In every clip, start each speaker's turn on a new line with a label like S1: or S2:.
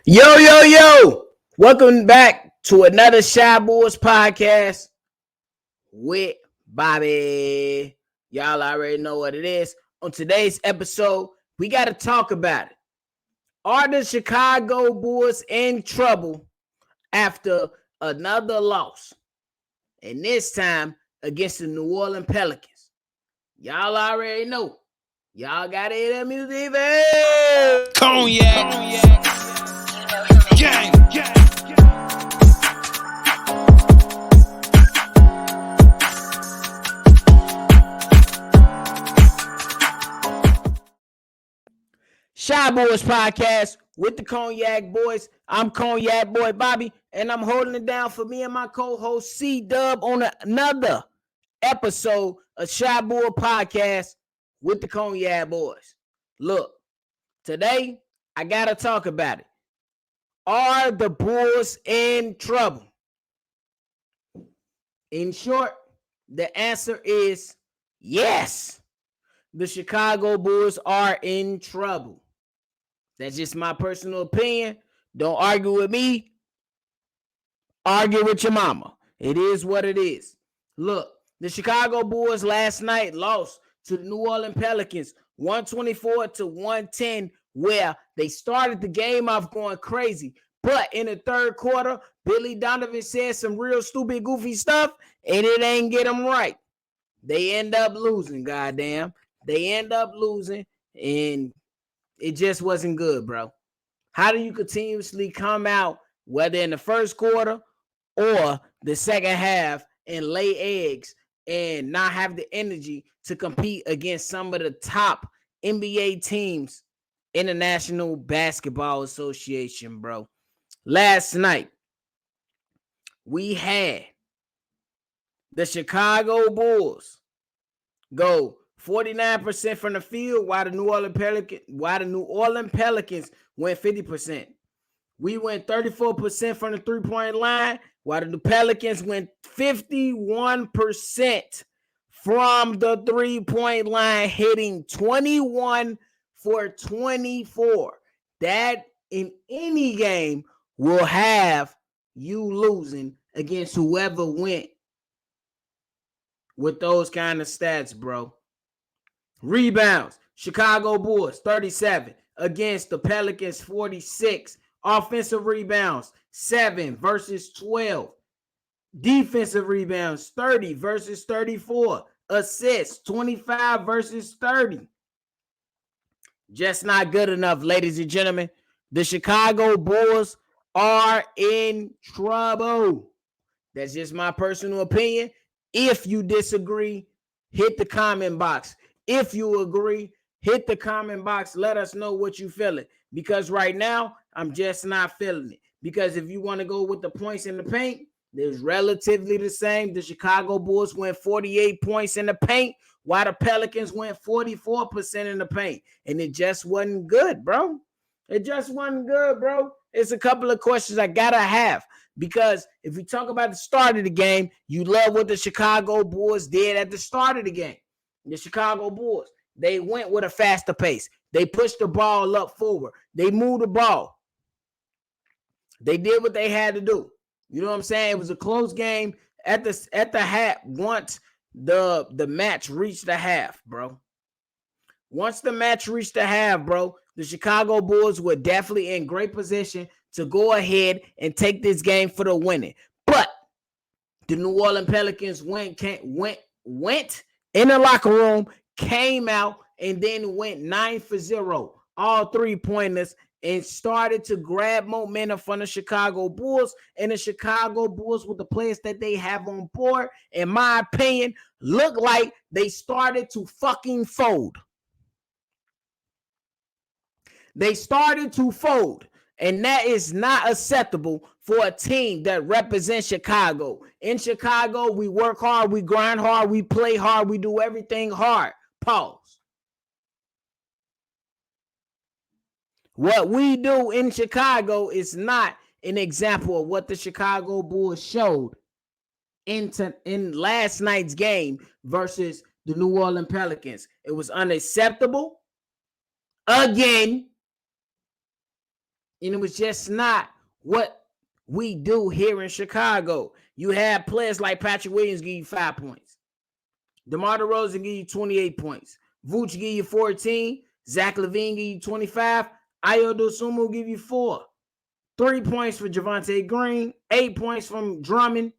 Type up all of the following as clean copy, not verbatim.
S1: Yo, yo, yo! Welcome back to another Shy Boys podcast with Bobby. Y'all already know what it is. On today's episode, we got to talk about it. Are the Chicago Bulls in trouble after another loss? And this time against the New Orleans Pelicans. Y'all already know. Y'all got to hear that music.
S2: Cognac. Gang.
S1: Shy Boys podcast with the Cognac Boys. I'm Cognac Boy Bobby, and I'm holding it down for me and my co-host C-Dub on another episode of Shy Boy podcast with the Cognac Boys. Look, today I gotta talk about it. Are the Bulls in trouble? In short, the answer is yes. The Chicago Bulls are in trouble. That's just my personal opinion. Don't argue with me. Argue with your mama. It is what it is. Look, the Chicago Bulls last night lost to the New Orleans Pelicans 124-110, where they started the game off going crazy. But in the third quarter, Billy Donovan said some real stupid, goofy stuff, and it ain't get them right. They end up losing, goddamn. They end up losing, and it just wasn't good, bro. How do you continuously come out, whether in the first quarter or the second half, and lay eggs and not have the energy to compete against some of the top NBA teams in the National Basketball Association, bro? Last night, we had the Chicago Bulls go 49% from the field, while the New Orleans Pelicans went 50%. We went 34% from the three-point line, while the Pelicans went 51% from the three-point line, hitting 21 for 24. That in any game will have you losing against whoever went with those kind of stats, bro. Rebounds, Chicago Bulls 37 against the Pelicans 46. Offensive rebounds 7 versus 12. Defensive rebounds 30 versus 34. Assists 25 versus 30. Just not good enough, ladies and gentlemen. The Chicago Bulls are in trouble. That's just my personal opinion. If you disagree, hit the comment box. If you agree, hit the comment box. Let us know what you feeling. Because right now, I'm just not feeling it. Because if you want to go with the points in the paint, there's relatively the same. The Chicago Bulls went 48 points in the paint, while the Pelicans went 44% in the paint. And it just wasn't good, bro. It just wasn't good, bro. It's a couple of questions I got to have. Because if we talk about the start of the game, you love what the Chicago Bulls did at the start of the game. The Chicago Bulls, they went with a faster pace. They pushed the ball up forward. They moved the ball. They did what they had to do. You know what I'm saying? It was a close game at the half once the match reached the half, bro. Once the match reached the half, bro, the Chicago Bulls were definitely in great position to go ahead and take this game for the winning. But the New Orleans Pelicans went in the locker room, came out, and then went 9-for-0, all three-pointers, and started to grab momentum from the Chicago Bulls. And the Chicago Bulls, with the players that they have on board, in my opinion, look like they started to fucking fold. They started to fold. And that is not acceptable for a team that represents Chicago. In Chicago, we work hard, we grind hard, we play hard, we do everything hard. Pause. What we do in Chicago is not an example of what the Chicago Bulls showed in last night's game versus the New Orleans Pelicans. It was unacceptable. Again, And it was just not what we do here in Chicago. You have players like Patrick Williams give you 5 points. DeMar DeRozan give you 28 points. Vooch give you 14. Zach LaVine give you 25. Ayo Dosunmu give you 4. 3 points for Javonte Green. 8 points from Drummond.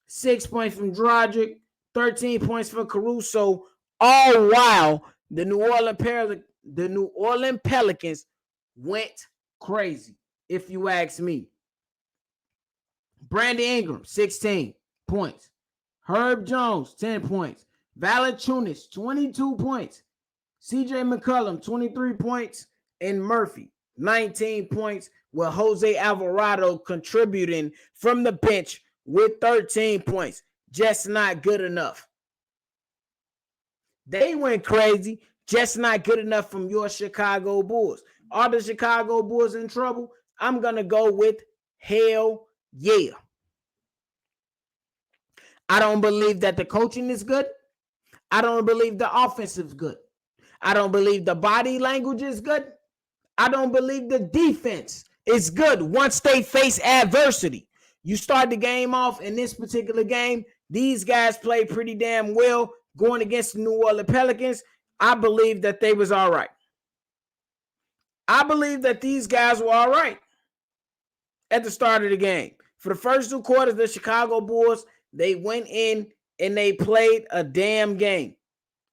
S1: 6 points from Dragic. 13 points for Caruso. All while the New Orleans Pelicans went crazy, if you ask me. Brandon Ingram, 16 points. Herb Jones, 10 points. Valanciunas, 22 points. CJ McCollum, 23 points. And Murphy, 19 points, with Jose Alvarado contributing from the bench with 13 points. Just not good enough. They went crazy, just not good enough from your Chicago Bulls. Are the Chicago Bulls in trouble? I'm going to go with hell yeah. I don't believe that the coaching is good. I don't believe the offense is good. I don't believe the body language is good. I don't believe the defense is good once they face adversity. You start the game off in this particular game, these guys played pretty damn well going against the New Orleans Pelicans. I believe that they was all right. I believe that these guys were all right at the start of the game. For the first 2 quarters, the Chicago Bulls, they went in and they played a damn game.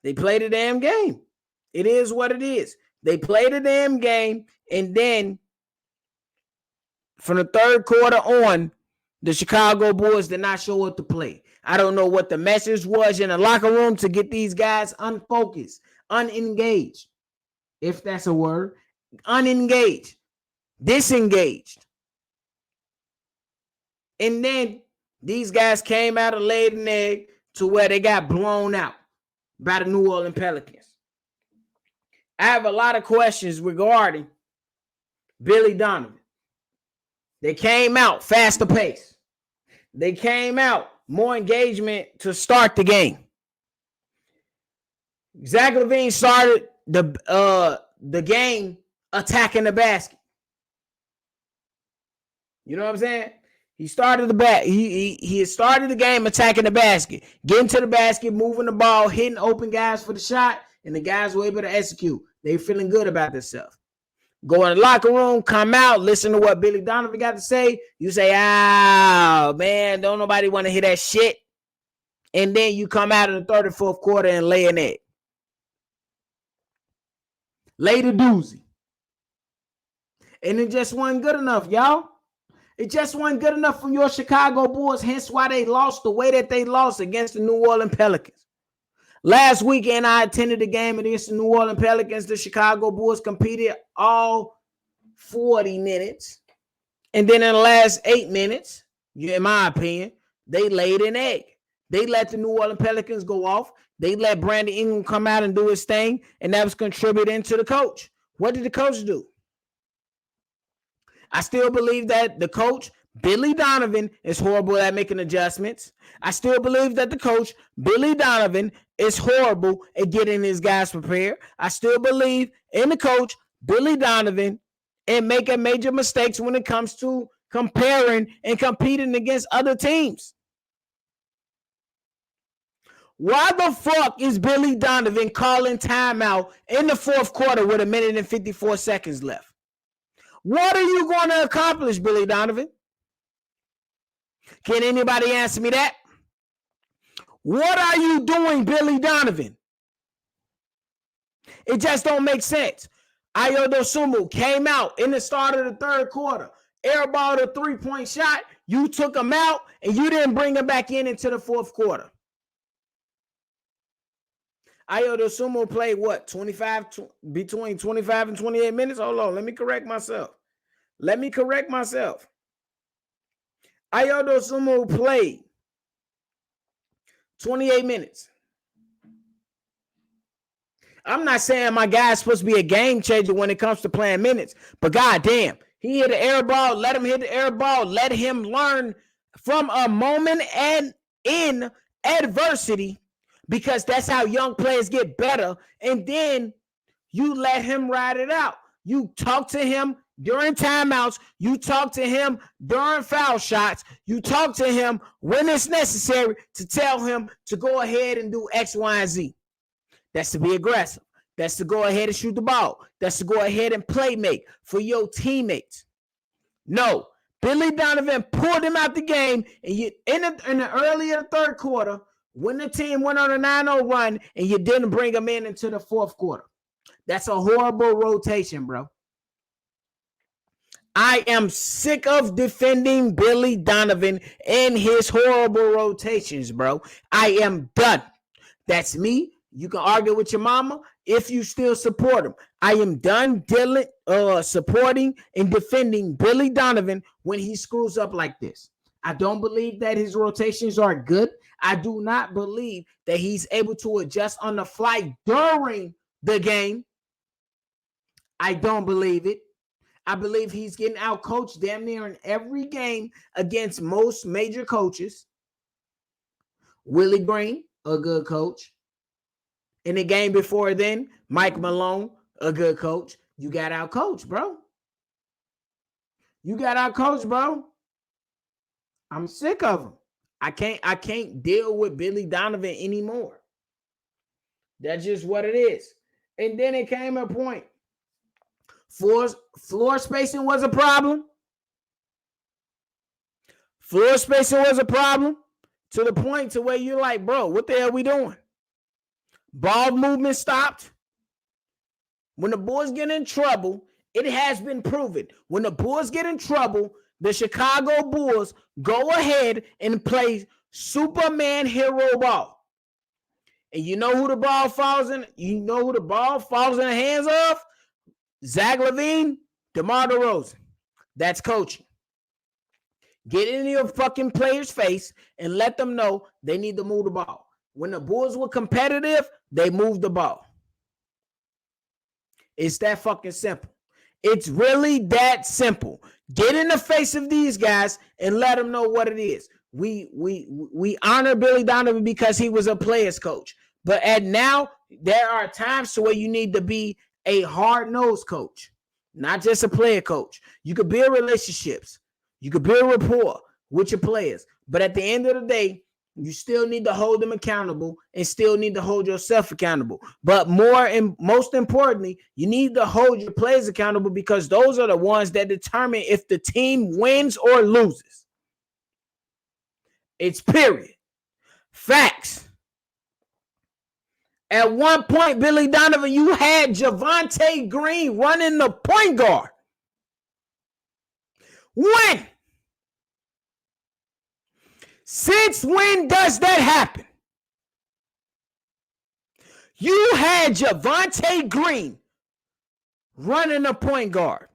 S1: They played a damn game. It is what it is. They played a damn game, and then from the 3rd quarter on, the Chicago Bulls did not show up to play. I don't know what the message was in the locker room to get these guys unfocused, unengaged, if that's a word, unengaged, disengaged. And then these guys came out and laid an egg to where they got blown out by the New Orleans Pelicans. I have a lot of questions regarding Billy Donovan. They came out faster pace. They came out more engagement to start the game. Zach LaVine started the game attacking the basket. You know what I'm saying? He started he started the game attacking the basket, getting to the basket, moving the ball, hitting open guys for the shot, and the guys were able to execute. They feeling good about themselves. Go in the locker room, come out, listen to what Billy Donovan got to say. You say, "Oh, man, don't nobody want to hear that shit." And then you come out in the 3rd and 4th quarter and lay an egg. Lay the doozy. And it just wasn't good enough, y'all. It just wasn't good enough from your Chicago Bulls, hence why they lost the way that they lost against the New Orleans Pelicans. Last weekend, I attended the game against the New Orleans Pelicans. The Chicago Bulls competed all 40 minutes. And then in the last 8 minutes, in my opinion, they laid an egg. They let the New Orleans Pelicans go off. They let Brandon Ingram come out and do his thing, and that was contributing to the coach. What did the coach do? I still believe that the coach, Billy Donovan, is horrible at making adjustments. I still believe that the coach, Billy Donovan, is horrible at getting his guys prepared. I still believe in the coach, Billy Donovan, and making major mistakes when it comes to comparing and competing against other teams. Why the fuck is Billy Donovan calling timeout in the 4th quarter with 1 minute and 54 seconds left? What are you going to accomplish, Billy Donovan? Can anybody answer me that? What are you doing, Billy Donovan? It just don't make sense. Ayo Dosunmu came out in the start of the 3rd quarter, airballed a 3-point shot. You took him out, and you didn't bring him back in into the 4th quarter. Ayo Dosunmu played what? Between 25 and 28 minutes? Hold on, let me correct myself. Ayo Dosunmu played 28 minutes. I'm not saying my guy's supposed to be a game changer when it comes to playing minutes, but goddamn, he hit the air ball. Let him hit the air ball. Let him learn from a moment and in adversity, because that's how young players get better. And then you let him ride it out. You talk to him, during timeouts. You talk to him during foul shots. You talk to him when it's necessary to tell him to go ahead and do X, Y, and Z. That's to be aggressive. That's to go ahead and shoot the ball. That's to go ahead and play make for your teammates. No, Billy Donovan pulled him out the game, and you in the earlier third quarter, when the team went on a 9-0 run, and you didn't bring him in into the fourth quarter. That's a horrible rotation, bro. I am sick of defending Billy Donovan and his horrible rotations, bro. I am done. That's me. You can argue with your mama if you still support him. I am done supporting and defending Billy Donovan when he screws up like this. I don't believe that his rotations are good. I do not believe that he's able to adjust on the fly during the game. I don't believe it. I believe he's getting out-coached damn near in every game against most major coaches. Willie Green, a good coach. In the game before then, Mike Malone, a good coach. You got out-coached, bro. You got out-coached, bro. I'm sick of him. I can't deal with Billy Donovan anymore. That's just what it is. And then it came a point. Floor spacing was a problem. Floor spacing was a problem to the point to where you're like, bro, what the hell are we doing? Ball movement stopped. When the Bulls get in trouble, it has been proven. When the Bulls get in trouble, the Chicago Bulls go ahead and play Superman hero ball. And you know who the ball falls in? You know who the ball falls in the hands of? Zach LaVine, DeMar DeRozan. That's coaching. Get in your fucking player's face and let them know they need to move the ball. When the Bulls were competitive, they moved the ball. It's that fucking simple. It's really that simple. Get in the face of these guys and let them know what it is. We honor Billy Donovan because he was a player's coach. But now there are times to where you need to be a hard-nosed coach, not just a player coach. You could build relationships. You could build rapport with your players. But at the end of the day, you still need to hold them accountable and still need to hold yourself accountable. But more and most importantly, you need to hold your players accountable because those are the ones that determine if the team wins or loses. It's period. Facts. At one point, Billy Donovan, you had Javonte Green running the point guard. When? Since when does that happen? You had Javonte Green running the point guard.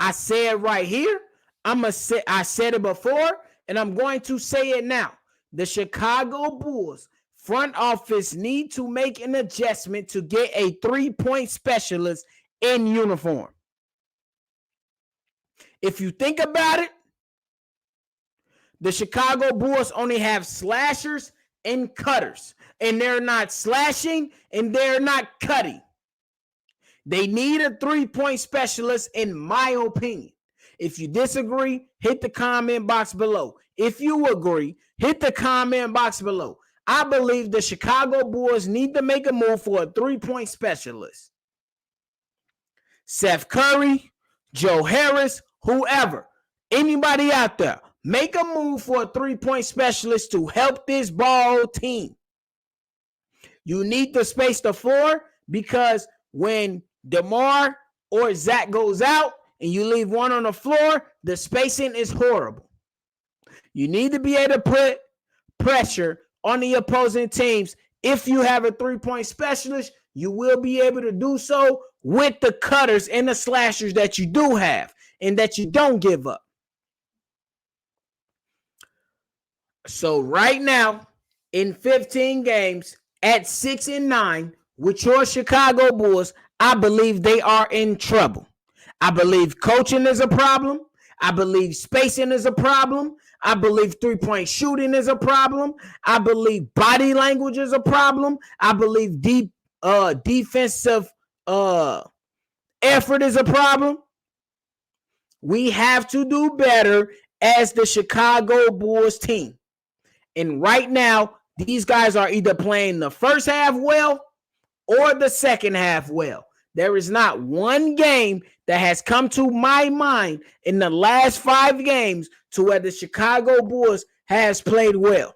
S1: I said right here, I said it before, and I'm going to say it now. The Chicago Bulls front office need to make an adjustment to get a three-point specialist in uniform. If you think about it, the Chicago Bulls only have slashers and cutters, and they're not slashing and they're not cutting. They need a three-point specialist, in my opinion. If you disagree, hit the comment box below. If you agree, hit the comment box below. I believe the Chicago Bulls need to make a move for a three-point specialist. Seth Curry, Joe Harris, whoever, anybody out there, make a move for a three-point specialist to help this ball team. You need to space the floor because when DeMar or Zach goes out and you leave one on the floor, the spacing is horrible. You need to be able to put pressure on the opposing teams. If you have a three-point specialist, you will be able to do so with the cutters and the slashers that you do have and that you don't give up. So right now, in 15 games, at 6-9, with your Chicago Bulls, I believe they are in trouble. I believe coaching is a problem. I believe spacing is a problem. I believe three-point shooting is a problem. I believe body language is a problem. I believe defensive effort is a problem. We have to do better as the Chicago Bulls team. And right now, these guys are either playing the first half well or the second half well. There is not one game that has come to my mind in the last 5 games to where the Chicago Bulls has played well.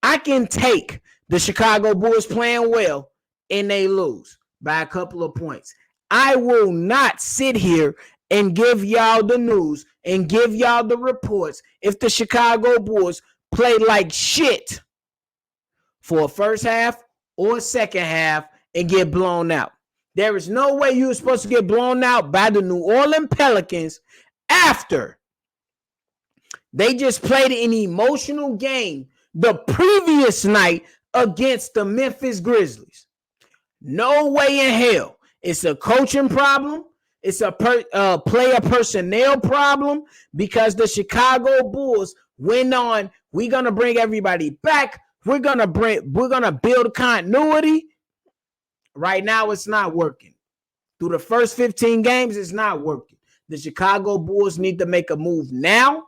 S1: I can take the Chicago Bulls playing well and they lose by a couple of points. I will not sit here and give y'all the news and give y'all the reports if the Chicago Bulls play like shit for a first half or second half and get blown out. There is no way you're supposed to get blown out by the New Orleans Pelicans after they just played an emotional game the previous night against the Memphis Grizzlies. No way in hell. It's a coaching problem. It's a player personnel problem because the Chicago Bulls went on. We're gonna bring everybody back. We're gonna build continuity. Right now, it's not working. Through the first 15 games, it's not working. The Chicago Bulls need to make a move now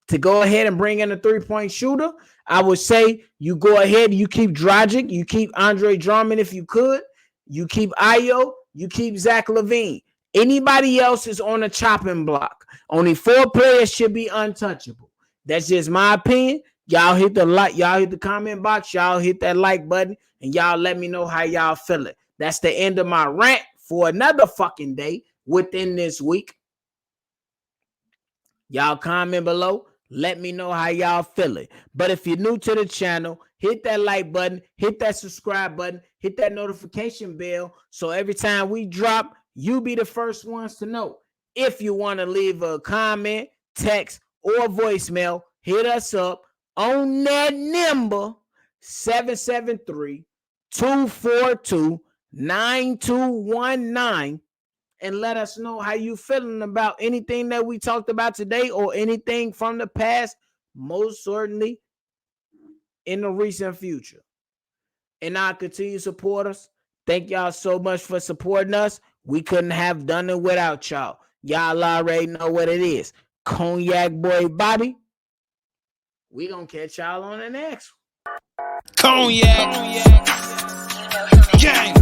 S1: to go ahead and bring in a three-point shooter. I would say you go ahead, you keep Dragic, you keep Andre Drummond if you could, you keep Ayo, you keep Zach LaVine. Anybody else is on a chopping block. Only 4 players should be untouchable. That's just my opinion. Y'all hit the like, y'all hit the comment box, y'all hit that like button, and y'all let me know how y'all feeling. That's the end of my rant for another fucking day within this week. Y'all comment below. Let me know how y'all feeling. But if you're new to the channel, hit that like button, hit that subscribe button, hit that notification bell. So every time we drop, you be the first ones to know. If you want to leave a comment, text, or voicemail, hit us up on that number 773-242-9219 and let us know how you feeling about anything that we talked about today or anything from the past, most certainly in the recent future. And I'll continue to support us. Thank y'all so much for supporting us. We couldn't have done it without y'all. Y'all already know what it is. Cognac Boy Bobby. We gonna catch y'all on the next one.
S2: Cognac. Gang.